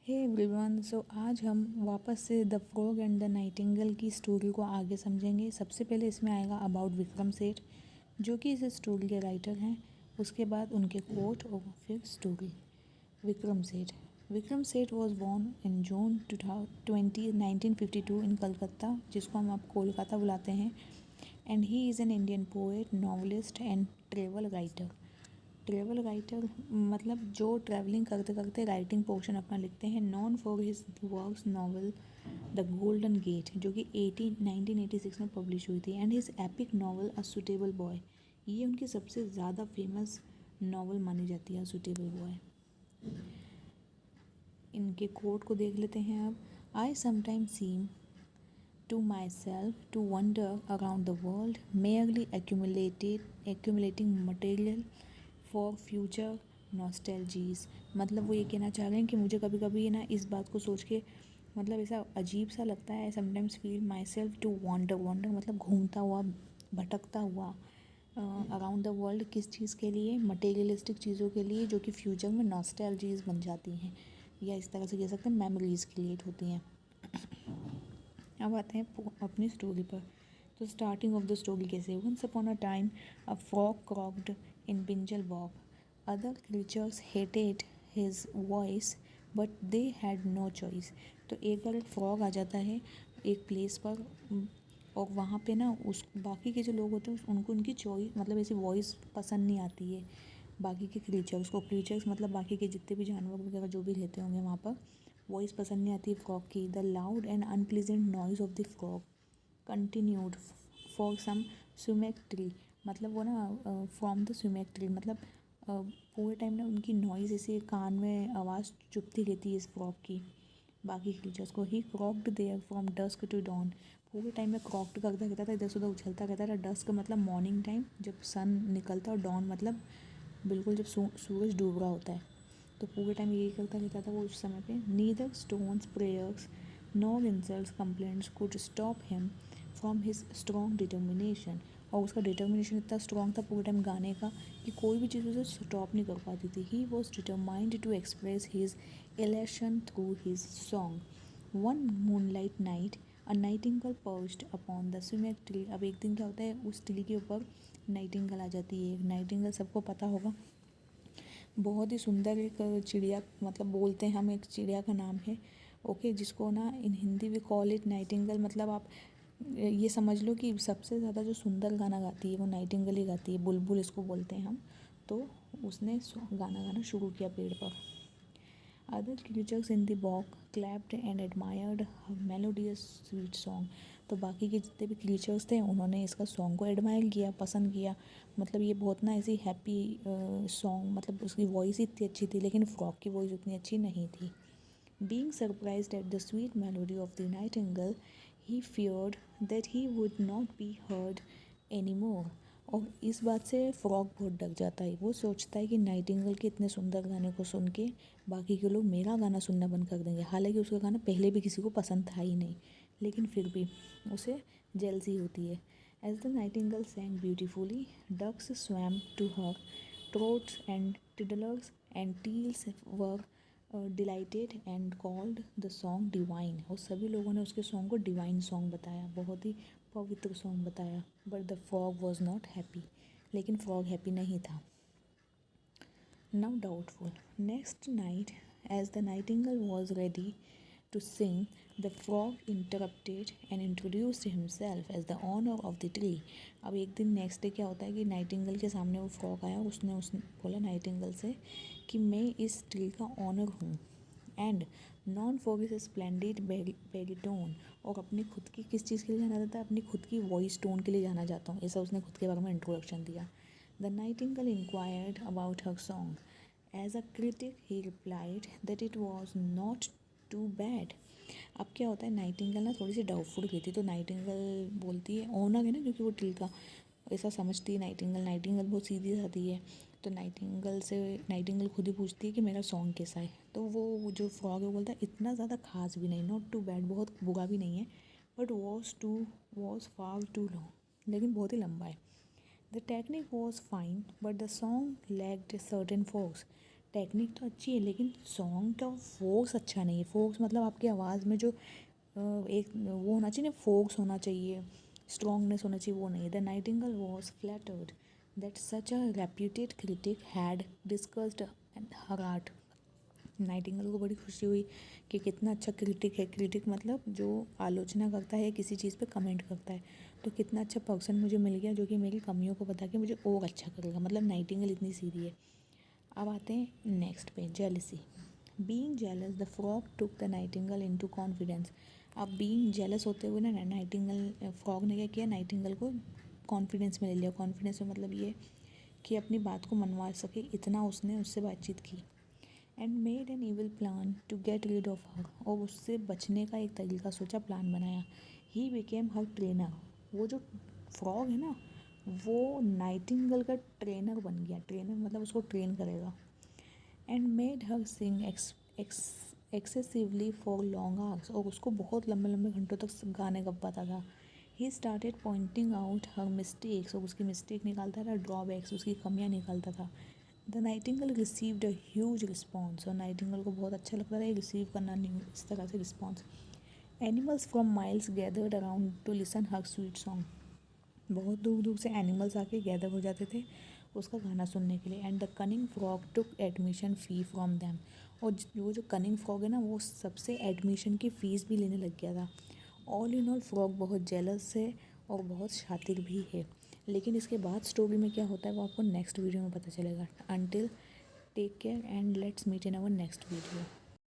Hey everyone, सो आज हम वापस से the frog and the Nightingale की स्टोरी को आगे समझेंगे। सबसे पहले इसमें आएगा अबाउट विक्रम सेठ, जो कि इस स्टोरी के राइटर हैं। उसके बाद उनके कोट और फिर story. Vikram Seth was born in जून 1952 इन कलकत्ता, जिसको हम अब कोलकाता बुलाते हैं। And he is an Indian poet, novelist and travel writer मतलब जो ट्रैवलिंग करते करते राइटिंग पोर्शन अपना लिखते हैं। Known for his works novel the golden gate, जो कि 1986 में पब्लिश हुई थी, and his epic novel a suitable boy. ये उनकी सबसे ज़्यादा फेमस नॉवल मानी जाती है, अ सुटेबल बॉय। इनके कोट को देख लेते हैं अब। I sometime seem to myself to wander around the world, merely accumulating material for future nostalgias। मतलब वो ये कहना चाह रहे हैं कि मुझे कभी कभी ना इस बात को सोच के मतलब ऐसा अजीब सा लगता है। Sometimes feel myself to wander मतलब घूमता हुआ, भटकता हुआ अराउंड द वर्ल्ड। किस चीज़ के लिए? मटेरियलिस्टिक चीज़ों के लिए, जो कि फ्यूचर में नॉस्टैल्जीज बन जाती हैं, या इस तरह से कह सकते हैं मेमोरीज क्रिएट होती हैं। अब आते हैं अपनी स्टोरी पर। तो स्टार्टिंग ऑफ द स्टोरी कैसे? Once upon a time a frog croaked in Bingle bog. Other creatures hated his voice but they had no choice. तो एक बार एक फ्रॉग आ जाता है एक प्लेस पर, और वहाँ पे ना उस बाकी के जो लोग होते हैं उनको उनकी चॉइस मतलब ऐसी वॉइस पसंद नहीं आती है बाकी के क्रीचर्स को। क्रीचर्स मतलब बाकी के जितने भी जानवर वगैरह जो भी रहते होंगे वहाँ पर, वॉइस पसंद नहीं आती है फ्रॉग की। The loud and unpleasant noise of the frog continued for some sumac tree. मतलब वो ना फ्रॉम द सुमेक ट्री मतलब पूरे टाइम ना उनकी नॉइज़ ऐसी कान में आवाज़ चुभती रहती है इस फ्रॉग की बाकी क्रीचर्स को। He croaked there from dusk to dawn. पूरे टाइम में क्रॉक्ड करता रहता था, इधर से उधर उछलता रहता था। डस्क मतलब मॉर्निंग टाइम जब सन निकलता, और डॉन मतलब बिल्कुल जब सूरज डूब रहा होता है, तो पूरे टाइम यही करता रहता था वो उस समय पे। Neither stones prayers nor insults complaints could stop him from his strong determination. और उसका डिटर्मिनेशन इतना स्ट्रॉन्ग था पूरे टाइम गाने का कि कोई भी चीज़ उसे स्टॉप नहीं कर पाती थी। He was determined to express his elation through his song. One moonlight night a nightingale perched upon the sumac tree. अब एक दिन क्या होता है, उस ट्री के ऊपर नाइटिंगेल आ जाती है। नाइटिंगेल सबको पता होगा, बहुत ही सुंदर एक चिड़िया, मतलब बोलते हैं हम एक चिड़िया का नाम है, ओके, जिसको ना in Hindi we call it nightingale. मतलब आप ये समझ लो कि सबसे ज़्यादा जो सुंदर गाना गाती है वो नाइटिंगेल ही गाती है, बुलबुल इसको बोलते हैं हम। तो उसने गाना गाना शुरू किया पेड़ पर। Other creatures in the bog clapped and admired her melodious sweet song. तो बाकी के जितने भी क्रीचर्स थे उन्होंने इसका सॉन्ग को एडमायर किया, पसंद किया। मतलब ये बहुत ना ऐसी हैप्पी सॉन्ग, मतलब उसकी वॉइस इतनी अच्छी थी, लेकिन फ्रॉग की वॉइस उतनी अच्छी नहीं थी। Being surprised at the sweet melody of the Nightingale, he feared that he would not be heard any more. और इस बात से फ्रॉग बहुत डर जाता है। वो सोचता है कि नाइटिंगेल के इतने सुंदर गाने को सुन के बाकी के लोग मेरा गाना सुनना बंद कर देंगे। हालांकि उसका गाना पहले भी किसी को पसंद था ही नहीं, लेकिन फिर भी उसे जेलसी होती है। As the nightingale sang beautifully, ducks swam to her throats and tiddlers and teals were delighted and called the song divine. और सभी लोगों ने उसके सॉन्ग को डिवाइन सॉन्ग बताया, बहुत ही पवित्र सॉन्ग बताया। But the frog was not happy, लेकिन फ्रॉग हैप्पी नहीं था। Now doubtful. Next night, as the nightingale was ready to sing, the frog interrupted and introduced himself as the owner of the tree. अब एक दिन next day क्या होता है कि नाइटिंगेल के सामने वो फ्रॉग आया, उसने बोला नाइटिंगेल से कि मैं इस ट्री का ऑनर हूँ, and known for his splendid baritone. और अपनी खुद की किस चीज़ के लिए जाना जाता है? अपनी खुद की वॉइस टोन के लिए जाना जाता हूँ, ऐसा उसने खुद के बारे में इंट्रोडक्शन दिया। The nightingale inquired about her song. As a critic he replied that it was not too bad. अब क्या होता है, नाइटिंगेल ना थोड़ी सी डाउटफुल रहती है, तो नाइटिंगेल बोलती है, ओनर है ना क्योंकि वो ट्री का, ऐसा समझती है नाइटिंगेल बहुत सीधी सादी है। तो नाइटिंगेल खुद ही पूछती है कि मेरा सॉन्ग कैसा है। तो वो जो फ्रॉग है वो बोलता है इतना ज़्यादा खास भी नहीं, नॉट टू बैड, बहुत बुरा भी नहीं है, but was far too long, लेकिन बहुत ही लंबा है। The technique was fine but the song lacked certain force. Technique तो अच्छी है लेकिन सॉन्ग का फोर्स अच्छा नहीं है। फोर्स मतलब आपकी आवाज़ में जो एक वो होना चाहिए ना, फोर्स होना चाहिए, स्ट्रॉन्गनेस होना चाहिए, वो नहीं है। The Nightingale was flattered that such a reputed critic had discussed her art. Nightingale को बड़ी खुशी हुई कि कितना अच्छा क्रिटिक है। क्रिटिक मतलब जो आलोचना करता है, किसी चीज़ पे कमेंट करता है, तो कितना अच्छा पर्सन मुझे मिल गया जो कि मेरी कमियों को बता के मुझे और अच्छा करेगा। मतलब नाइटिंगेल इतनी सीधी है। अब आते हैं नेक्स्ट पे, jealousy. Being jealous the frog took the Nightingale into confidence. अब बीइंग जेलस होते हुए ना नाइटिंगेल, फ्रॉग ने क्या किया, नाइटिंगेल को कॉन्फिडेंस में ले लिया। कॉन्फिडेंस में मतलब ये कि अपनी बात को मनवा सके, इतना उसने उससे बातचीत की। And made an evil plan to get rid of her, और उससे बचने का एक तरीका सोचा, प्लान बनाया। He became her trainer. वो जो फ्रॉग है ना, वो नाइटिंगेल का ट्रेनर बन गया। ट्रेनर मतलब उसको ट्रेन करेगा। And made her sing excessively for long hours, और उसको बहुत लंबे लंबे घंटों तक गाने गवाता था। He started pointing out her mistakes, और उसकी मिस्टेक निकालता था, ड्रॉबैक्स, उसकी कमियाँ निकालता था। The Nightingale received a huge response, और नाइटिंगेल को बहुत अच्छा लगता था ये रिसीव करना, न्यू इस तरह से response. Animals from miles gathered around two listen her sweet song. बहुत दूर दूर से एनिमल्स आके गैदर हो जाते थे उसका गाना सुनने के लिए। And the cunning frog took admission fee from them, और वो जो कनिंग फ्रॉग है ना, वो सबसे एडमिशन की फ़ीस भी लेने लग गया था। ऑल इन ऑल फ्रॉग बहुत जेलस है और बहुत शातिर भी है। लेकिन इसके बाद स्टोरी में क्या होता है वो आपको नेक्स्ट वीडियो में पता चलेगा। Until take care and let's meet in our next video.